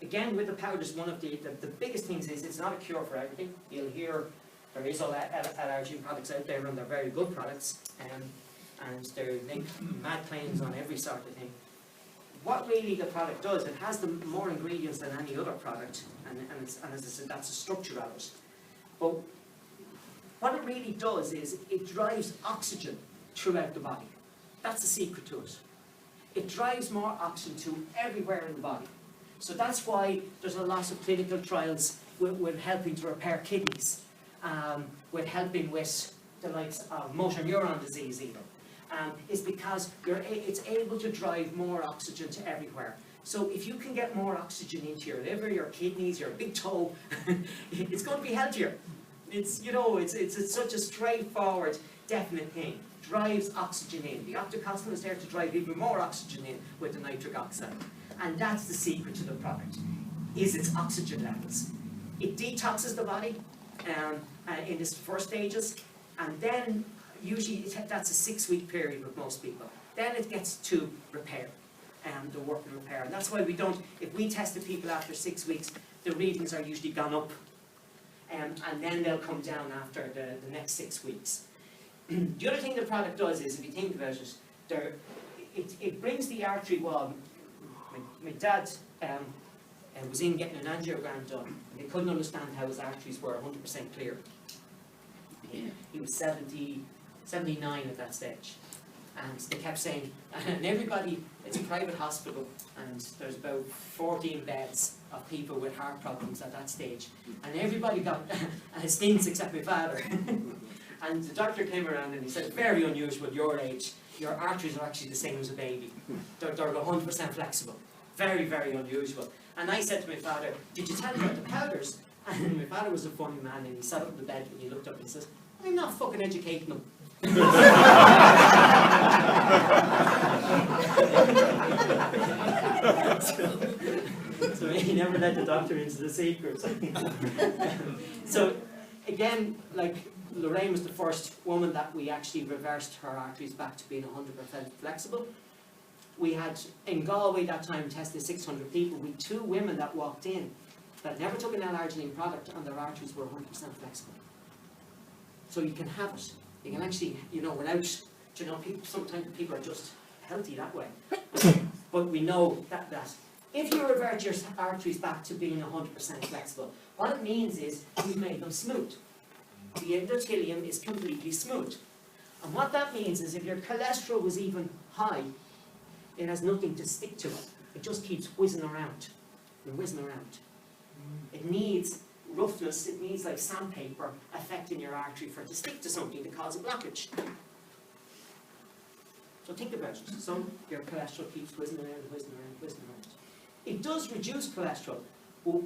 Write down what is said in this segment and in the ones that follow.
again, with the powders, one of the biggest things is it's not a cure for everything. You'll hear there is all L-Arginine products out there, and they're very good products, and they make mad claims on every sort of thing. What really the product does, it has more ingredients than any other product, and as I said, that's the structure of it. But what it really does is it drives oxygen throughout the body. That's the secret to it. It drives more oxygen to everywhere in the body. So that's why there's a lot of clinical trials with helping to repair kidneys, with helping with the likes of motor neuron disease even. Is because it's able to drive more oxygen to everywhere. So if you can get more oxygen into your liver, your kidneys, your big toe, it's going to be healthier. It's, you know, it's such a straightforward, definite thing. Drives oxygen in. The octocostal is there to drive even more oxygen in with the nitric oxide. And that's the secret to the product, is its oxygen levels. It detoxes the body in its first stages, and then usually that's a 6-week period with most people. Then it gets to repair, the work and repair. And that's why we don't, if we tested people after 6 weeks, the readings are usually gone up. And then they'll come down after the next 6 weeks. The other thing the product does is, if you think about it, it brings the artery wall. My dad was in getting an angiogram done, and they couldn't understand how his arteries were 100% clear. He was 79 at that stage, and they kept saying, and everybody, it's a private hospital, and there's about 14 beds of people with heart problems at that stage, and everybody got stints except my father. And the doctor came around and he said, very unusual at your age, your arteries are actually the same as a baby. They're 100% flexible. Very, very unusual. And I said to my father, did you tell him about the powders? And my father was a funny man, and he sat up in the bed and he looked up and he says, I'm not fucking educating them. So he never let the doctor into the secret. So again, like, Lorraine was the first woman that we actually reversed her arteries back to being 100% flexible. We had, in Galway that time, tested 600 people. We had 2 women that walked in that never took an L-Arginine product, and their arteries were 100% flexible. So you can have it. You can actually, you know, without, you know, sometimes people are just healthy that way. But we know that if you revert your arteries back to being 100% flexible, what it means is you've made them smooth. The endothelium is completely smooth. And what that means is if your cholesterol was even high, it has nothing to stick to it. It just keeps whizzing around and whizzing around. It needs roughness, it needs like sandpaper affecting your artery for it to stick to something to cause a blockage. So think about it. So your cholesterol keeps whizzing around, whizzing around, whizzing around. It does reduce cholesterol, but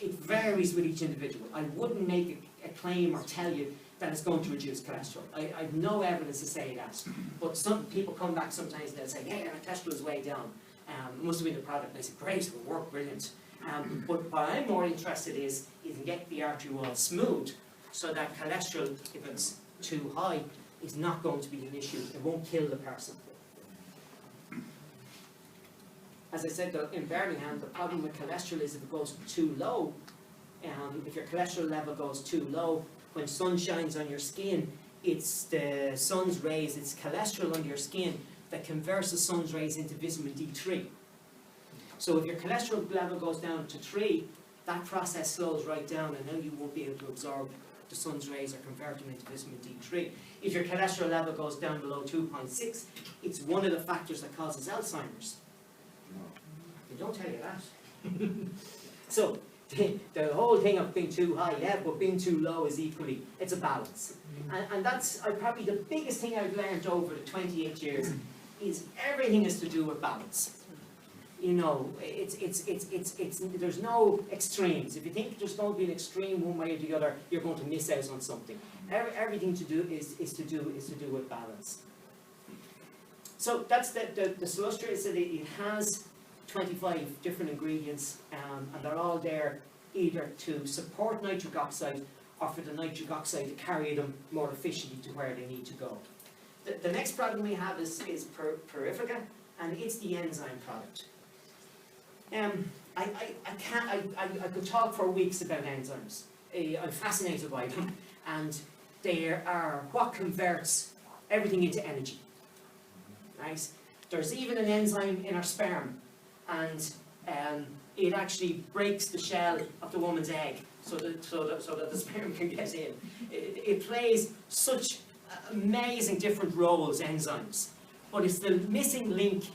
it varies with each individual. I wouldn't make a claim or tell you that it's going to reduce cholesterol. I have no evidence to say that. But some people come back sometimes and they'll say, yeah, my cholesterol is way down. It must have been the product. And I say, great, it will work, brilliant. But what I'm more interested is in get the artery wall smooth so that cholesterol, if it's too high, is not going to be an issue. It won't kill the person. As I said, in Birmingham, the problem with cholesterol is if it goes too low, if your cholesterol level goes too low, when sun shines on your skin, it's the sun's rays, it's cholesterol under your skin that converts the sun's rays into vitamin D3. So if your cholesterol level goes down to 3, that process slows right down, and now you won't be able to absorb the sun's rays or convert them into vitamin D3. If your cholesterol level goes down below 2.6, it's one of the factors that causes Alzheimer's. They don't tell you that. So the whole thing of being too high, yeah, but being too low is equally, it's a balance. And that's probably the biggest thing I've learned over the 28 years is everything is to do with balance. You know, there's no extremes. If you think there's going to be an extreme one way or the other, you're going to miss out on something. Everything to do is to do with balance. So that's the Salustra. It has 25 different ingredients, and they're all there either to support nitric oxide or for the nitric oxide to carry them more efficiently to where they need to go. The next product we have is PremierCashback, and it's the enzyme product. I could talk for weeks about enzymes. I'm fascinated by them, and they are what converts everything into energy. Right? There's even an enzyme in our sperm, and it actually breaks the shell of the woman's egg so that the sperm can get in. It plays such amazing different roles, enzymes, but it's the missing link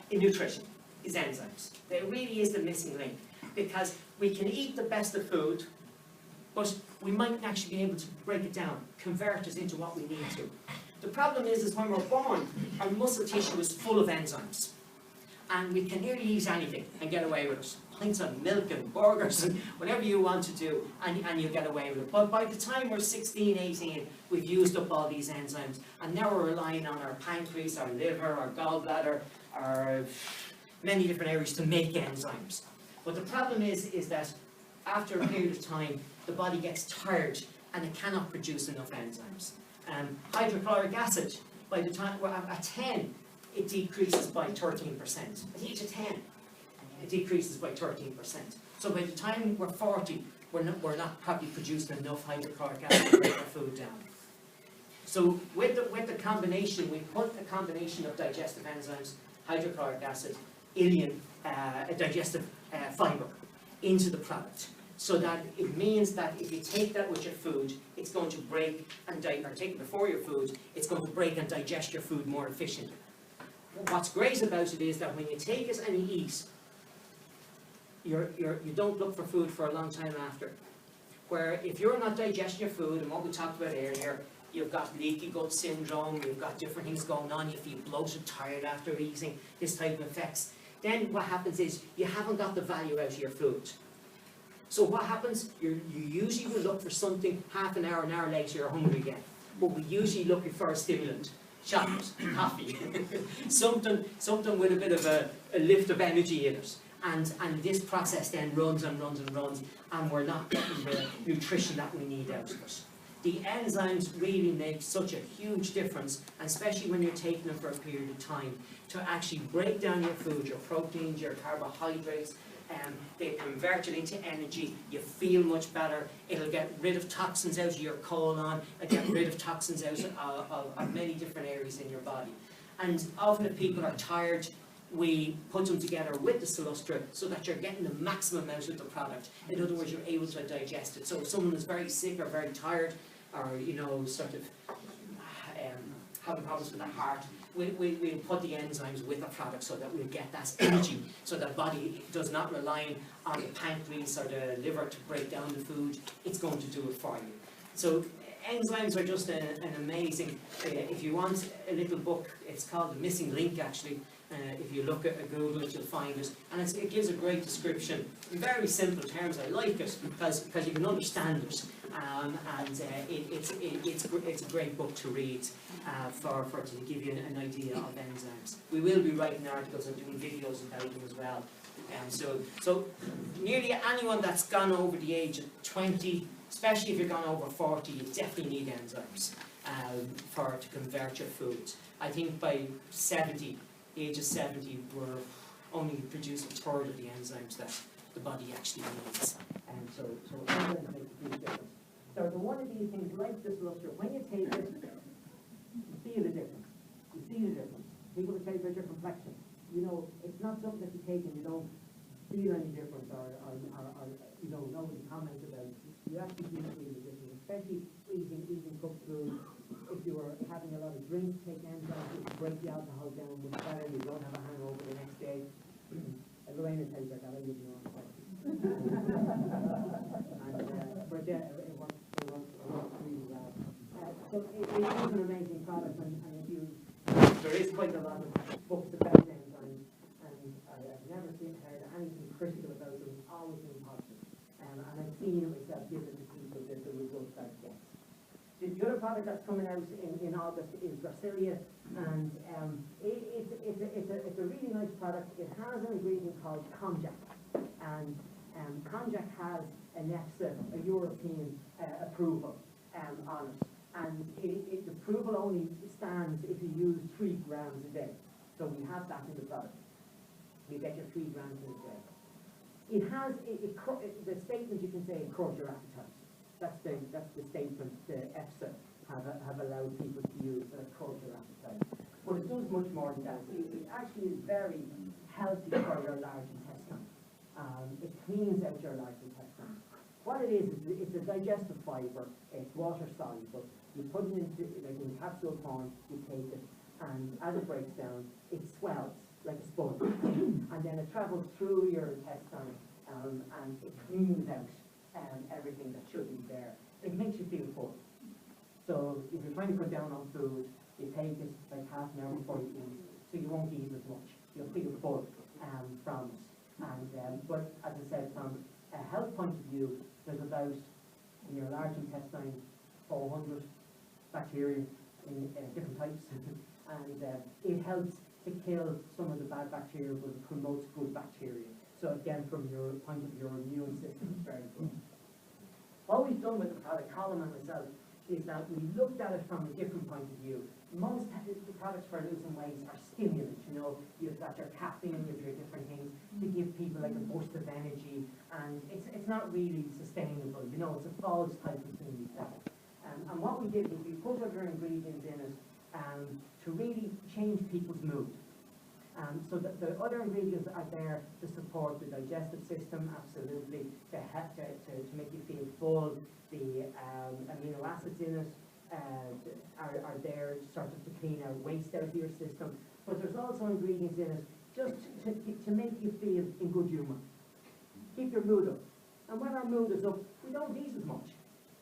in nutrition is enzymes. It really is the missing link, because we can eat the best of food, but we might actually be able to break it down, convert it into what we need to. The problem is when we're born, our muscle tissue is full of enzymes, and we can nearly eat anything and get away with it. Pints of milk and burgers and whatever you want to do, and you get away with it. But by the time we're 16, 18, we've used up all these enzymes, and now we're relying on our pancreas, our liver, our gallbladder, our many different areas to make enzymes. But the problem is that after a period of time, the body gets tired and it cannot produce enough enzymes. Hydrochloric acid, by the time we're at 10, it decreases by 13%. At the age of 10, it decreases by 13%. So by the time we're 40, we're not probably producing enough hydrochloric acid to break our food down. So with the combination, we put a combination of digestive enzymes, hydrochloric acid, ilein, a digestive fibre, into the product. So that it means that if you take that with your food, it's going to break and or take it before your food, it's going to break and digest your food more efficiently. What's great about it is that when you take it and you eat, you don't look for food for a long time after. Where if you're not digesting your food, and what we talked about earlier, you've got leaky gut syndrome, you've got different things going on, you feel bloated, tired after eating, this type of effects, then what happens is you haven't got the value out of your food. So what happens? You usually will look for something half an hour later, you're hungry again. But we usually look for a stimulant. Chocolate, coffee, something with a bit of a lift of energy in it. And this process then runs and runs and runs, and we're not getting the nutrition that we need out of it. The enzymes really make such a huge difference, and especially when you're taking them for a period of time, to actually break down your food, your proteins, your carbohydrates. They convert it into energy, you feel much better, it'll get rid of toxins out of your colon, it'll get rid of toxins out of many different areas in your body. And often if people are tired, we put them together with the Salustra so that you're getting the maximum out of the product. In other words, you're able to digest it. So if someone is very sick or very tired, or sort of having problems with the heart, we'll put the enzymes with the product so that we'll get that energy, so that body does not rely on the pancreas or the liver to break down the food. It's going to do it for you. So enzymes are just an amazing, if you want a little book, it's called The Missing Link actually. If you look at Google it, you'll find it, and it gives a great description in very simple terms. I like it because you can understand it, and it's a great book to read to give you an idea of enzymes. We will be writing articles and doing videos about them as well. So nearly anyone that's gone over the age of 20, especially if you've gone over 40, you definitely need enzymes to convert your food. I think by 70. The age of 70, we're only producing a third of the enzymes that the body actually needs. And so enzymes make a huge difference. So the one of these things, like this Salustra, when you take it, you feel the difference. You see the difference. People will tell you about your complexion. It's not something that you take and you don't feel any difference, or nobody comments about it. You actually do feel the difference, especially eating cooked food. If you were having a lot of drinks, take enzymes, it will break the alcohol down much better, you don't have a hangover the next day. Lorraine will tell you about that, I wouldn't know. But yeah, it works really well. So it is an amazing product, and there is quite a lot of books about enzymes, and I've never heard anything critical about them, always been positive. And I've seen it myself, given to people the results that it gets. The other product that's coming out in August is Gracilia, and it's a really nice product. It has an ingredient called konjac, and konjac has an EFSA, a European approval on it, and the approval only stands if you use 3 grams a day. So we have that in the product. You get your 3 grams in a day. It has, the statement you can say, it curbs your appetite. That's the statement the EFSA have allowed people to use, that it curbs your appetite. But it does much more than that. It actually is very healthy for your large intestine. It cleans out your large intestine. What it is it's a digestive fibre. It's water soluble. You put it into, like in capsule form, you take it, and as it breaks down, it swells like a sponge, and then it travels through your intestine, and it cleans out everything that should be there. It makes you feel full. So if you're trying to cut down on food, you take it like half an hour before you eat, so you won't eat as much. You'll feel full from it. And but as I said, from a health point of view, there's about, in your large intestine, 400 bacteria in different types, and it helps to kill some of the bad bacteria, but it promotes good bacteria. So again, from your point of your immune system, it's very good. What we've done with the product, Colin and myself, is that we looked at it from a different point of view. Most the products for losing weight are stimulants, you know, you've got your caffeine, you've your different things to give people like a burst of energy, and it's not really sustainable, you know, it's a false type of thing we sell. And what we did was we put other ingredients in it to really change people's mood. So the other ingredients are there to support the digestive system, absolutely, to make you feel full. The amino acids in it are there sort of to clean out waste out of your system. But there's also ingredients in it just to make you feel in good humour. Keep your mood up. And when our mood is up, we don't eat as much.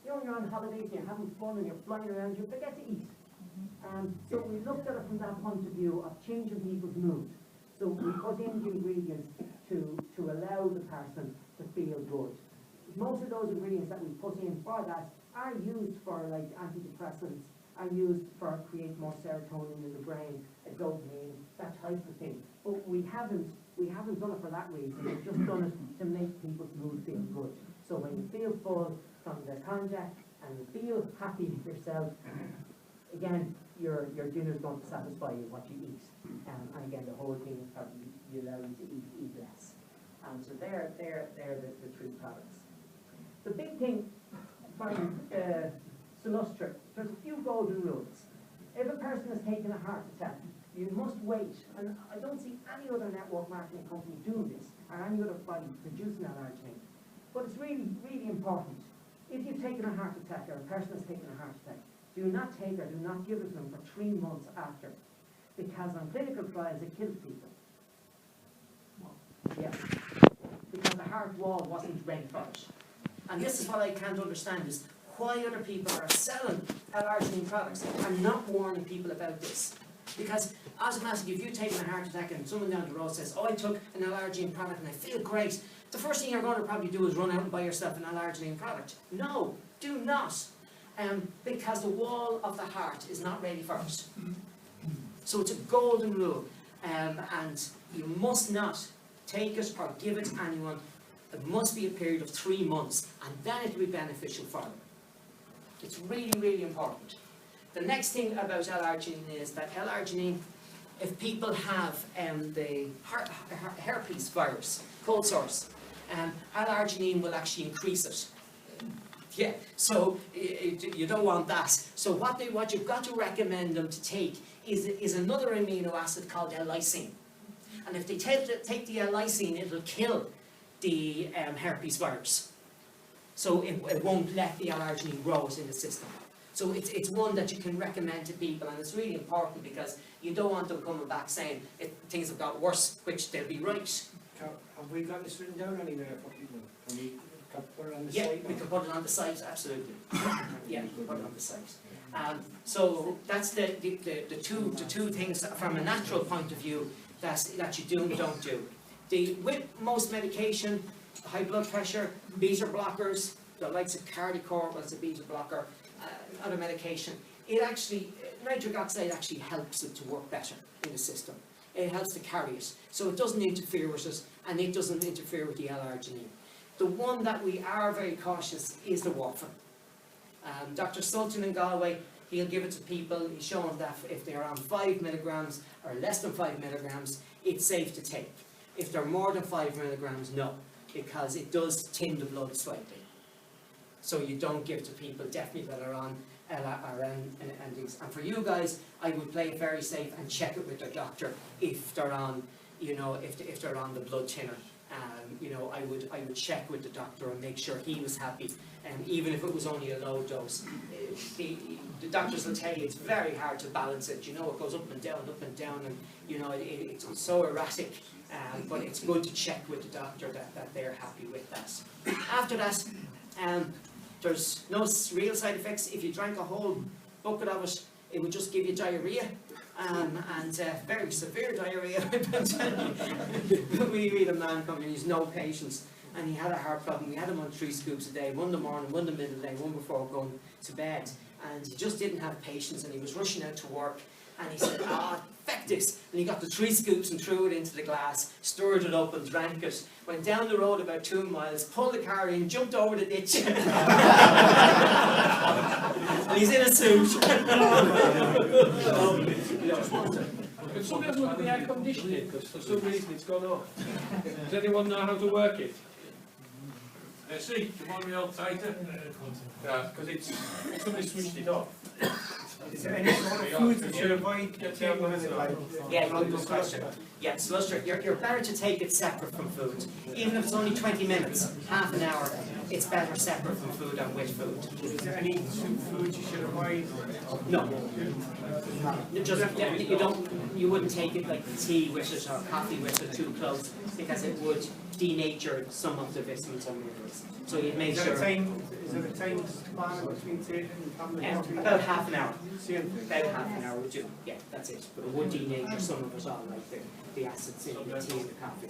You know, when you're on holidays and you're having fun and you're flying around, you forget to eat. So we looked at it from that point of view of changing people's mood. So we put in the ingredients to allow the person to feel good. Most of those ingredients that we put in for that are used for like antidepressants, are used for create more serotonin in the brain, dopamine, that type of thing. But we haven't done it for that reason. We've just done it to make people's mood feel good. So when you feel full from the cognac and you feel happy with yourself, again, your dinner's going to satisfy you what you eat. And again, the whole thing is probably you allow you to eat less. So they're the three products. The big thing from Salustra, there's a few golden rules. If a person has taken a heart attack, you must wait, and I don't see any other network marketing company doing this, or any other body producing L-Arginine. But it's really, really important. If you've taken a heart attack, or a person has taken a heart attack, do not take or do not give it to them for 3 months after. Because on clinical trials, it kills people. Yeah. Because the heart wall wasn't ready for it. And this is what I can't understand, is why other people are selling L-Arginine products and not warning people about this. Because automatically, if you've taken a heart attack and someone down the road says, oh, I took an L-Arginine product and I feel great, the first thing you're going to probably do is run out and buy yourself an L-Arginine product. No, do not. Because the wall of the heart is not ready for it. So it's a golden rule. And you must not take it or give it to anyone. It must be a period of 3 months, and then it will be beneficial for them. It's really, really important. The next thing about L-Arginine is that L-Arginine, if people have the herpes virus, cold sores, L-Arginine will actually increase it. Yeah, so you don't want that. So what you've got to recommend them to take is another amino acid called L-lysine. And if they take the L-lysine, it'll kill the herpes virus. So it won't let the L-Arginine grow in the system. So it's one that you can recommend to people, and it's really important because you don't want them coming back saying things have got worse, which they'll be right. Have we got this written down anywhere for people? Can we put it on the yeah, site? we can put it on the site, absolutely. Yeah, we can put it on the site. So that's the two things from a natural point of view that you do and don't do. With most medication, high blood pressure, beta blockers, the likes of Cardicor, well, it's a beta blocker, other medication, nitric oxide actually helps it to work better in the system. It helps to carry it. So it doesn't interfere with it, and it doesn't interfere with the L-Arginine. The one that we are very cautious is the warfarin. Dr. Sultan in Galway, he'll give it to people. He's shown that if they're on 5 milligrams or less than 5 milligrams, it's safe to take. If they're more than 5 milligrams, no. because it does thin the blood slightly. So you don't give to people definitely that are on L-Arginine and things. And for you guys, I would play it very safe and check it with their doctor if they're on, you know, if they're on the blood thinner. You know, I would check with the doctor and make sure he was happy, and even if it was only a low dose. The doctors will tell you it's very hard to balance it. You know, it goes up and down, and you know it's so erratic. But it's good to check with the doctor that they're happy with that. After that, there's no real side effects. If you drank a whole bucket of it, it would just give you diarrhea. And very severe diarrhea. We had a man come in, he's no patience, and he had a heart problem. We had him on 3 scoops a day, one in the morning, one in the middle of the day, one before going to bed, and he just didn't have patience, and he was rushing out to work, and he said, feck this, and he got the 3 scoops and threw it into the glass, stirred it up and drank it, went down the road about 2 miles, pulled the car in, jumped over the ditch, and he's in a suit. Can somebody else look at the air conditioning? Because for some reason it's gone off. Does anyone know how to work it? See, the one real tighter. Because it's somebody switched it off. Is there any sort of food that you avoid taking with it, like? Yeah, good question. Yeah, Salustra, you're better to take it separate from food. Even if it's only 20 minutes, half an hour, it's better separate from food and with food. Is there any food you should avoid? No. You wouldn't take it like tea with it or coffee with it too close, because it would denature some of the vitamins and minerals. So you'd make sure. Is there a time span between taking and having about half an hour. Same thing. About half an hour would do. Yeah, that's it. But it would denature some of it all, like the acids in the tea and the coffee.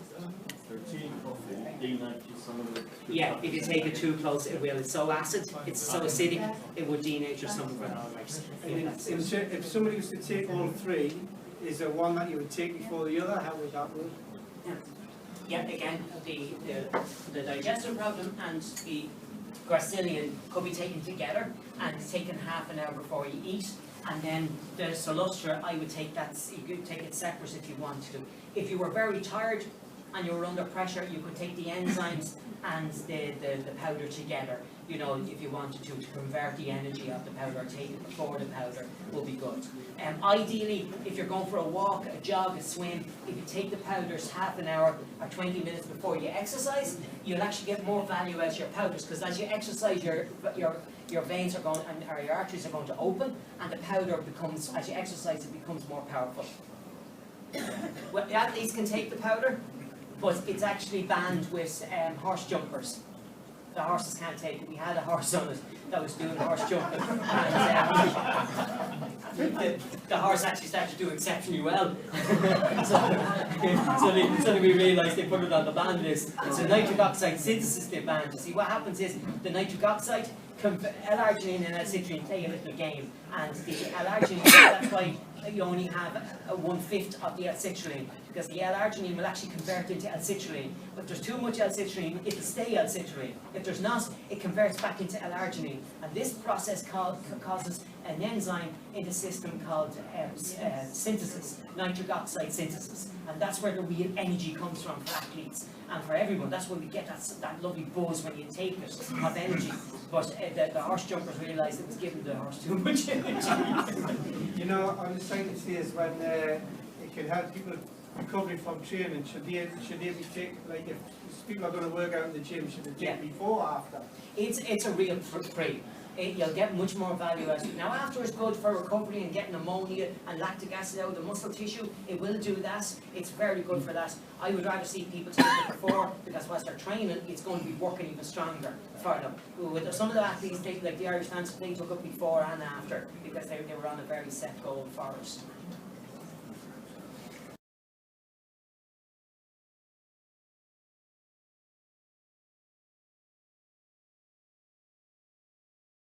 Yeah, if you take it too close, it will. It's so acid, it's so acidic, it would denature some of it all. Like, if somebody was to take all 3, is there one that you would take before the other? How would that work? Yeah, again, the digestive problem and the Gracilian could be taken together and taken half an hour before you eat. And then the Salustra, I would take that, you could take it separate if you want to. If you were very tired and you were under pressure, you could take the enzymes and the powder together. You know, if you wanted to convert the energy of the powder, take it before the powder will be good. Ideally, if you're going for a walk, a jog, a swim, if you take the powders half an hour or 20 minutes before you exercise, you'll actually get more value out of your powders, because as you exercise, your veins are going, or your arteries are going to open, and the powder becomes, as you exercise, it becomes more powerful. Well, the athletes can take the powder, but it's actually banned with horse jumpers. The horses can't take it. We had a horse on it that was doing horse jumping, and the horse actually started to do exceptionally well. so we realised they put it on the ban list. It's a nitric oxide synthesis they banned. You see, what happens is the nitric oxide, L-Arginine and L-Citrine play a little game, and the L-Arginine, that's why you only have 1/5 of the L-Citrine, because the L-Arginine will actually convert into L-Citrine. But if there's too much L-Citrine, it'll stay L-Citrine. If there's not, it converts back into L-Arginine. And this process causes an enzyme in the system called synthesis, nitric oxide synthesis. And that's where the real energy comes from for athletes and for everyone. That's where we get that lovely buzz when you take it, of energy. But the horse jumpers realised it was giving the horse too much energy. You know, I'm just trying to see is when it can help people recovering from training. Should they be taken, like if people are going to work out in the gym, should they take it before or after? It's a real pre. You'll get much more value out of it. Now after it's good for recovery and getting ammonia and lactic acid out of the muscle tissue, it will do that. It's very good for that. I would rather see people take it before, because whilst they're training, it's going to be working even stronger for them. With some of the athletes, like the Irish fans, they took it before and after, because they were on a very set goal for it.